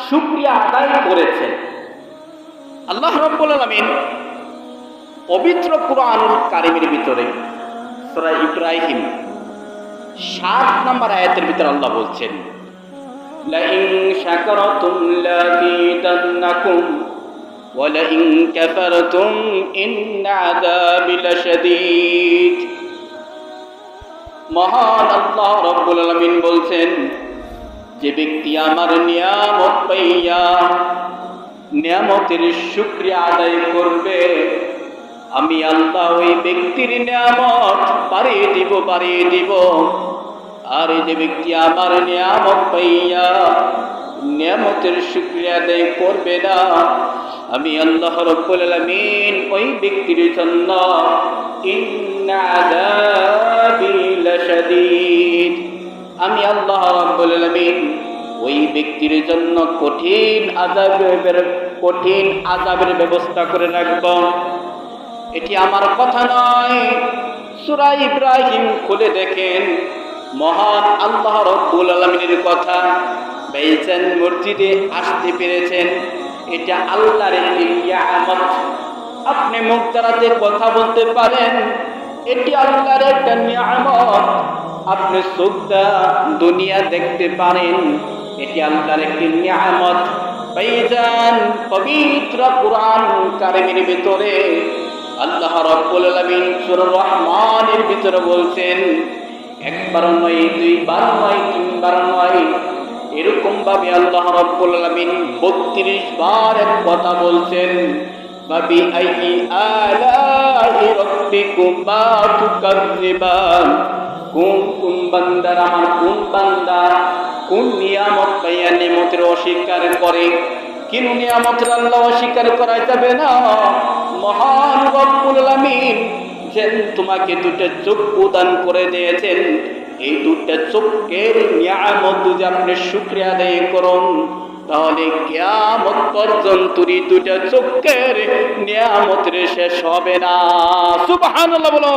শুকরিয়া আদায় করেছেন। আল্লাহ রাব্বুল আলামিন পবিত্র কুরআনুল কারীমের ভিতরে সূরা ইব্রাহিম ৭ নম্বর আয়াতের ভিতরে আল্লাহ বলছেন, লাইন শাকারতুম লাযীদান্নাকুম ওয়া লাইন কাফারতুম ইন্না আযাবি লাশাদীদ। মহান আল্লাহ রাব্বুল আলামিন বলছেন, যে ব্যক্তি আমার নিয়ামত পাইয়া নিয়ামতের শুকরিয়া আদায় করবে, আমি আল্লাহ ওই ব্যক্তির নিয়ামত বাড়িয়ে দিব। আর যে ব্যক্তি আমার নিয়ামত পাইয়া নিয়ামতের শুকরিয়া আদায় করবে না, আমি আল্লাহ রাব্বুল আলামিন ওই ব্যক্তির জন্য ইন্না আযাবি লাশাদীদ, আমি আল্লাহ রাব্বুল আলামিন ওই ব্যক্তির জন্য কঠিন আযাবের ব্যবস্থা করে রাখব। এটি আমার কথা নয়, সূরা ইব্রাহিম খুলে দেখেন, মহান আল্লাহ রাব্বুল আলামিনের কথা। ভাইজান মসজিদে আসতে পেরেছেন, এটা আল্লাহর একটি নিয়ামত। আপনি মুখ দ্বারাতে কথা বলতে পারেন, এটি আল্লাহর একটা নিয়ামত। আপনি চোখটা দুনিয়া দেখতে পারেন, এটি আল্লাহর একটি নিয়ামত। ভাইজান পবিত্র কুরআন কারীমের ভিতরে আল্লাহ রাব্বুল আলামিন সূরা রহমানের ভিতরে বলছেন, একবার নয়, দুইবার নয়, তিনবার নয়, এরকম ভাবে আল্লাহ রাব্বুল আলামিন ৩২ বার এক কথা বলছেন, ফাবি আইয়ি আলাহি রাব্বিকুমা তুকাজ্জিবান। কোন বান্দার, আমার কোন বান্দা কোন নিয়ামত পাইয়া নিয়ামতের অস্বীকার করে? কোন নিয়ামতের আল্লাহ অস্বীকার করা যাবে না? মহান রব্বুল আলামিন যেন তোমাকে দুটো চক্ষু দান করে দিয়েছেন, এই দুটো চক্ষের নিয়ামত যদি আপনি শুকরিয়া আদায় করুন, তাহলে কিয়ামত পর্যন্ত এই দুটো চক্ষের নিয়ামতের শেষ হবে না। সুবহানাল্লাহ বলো।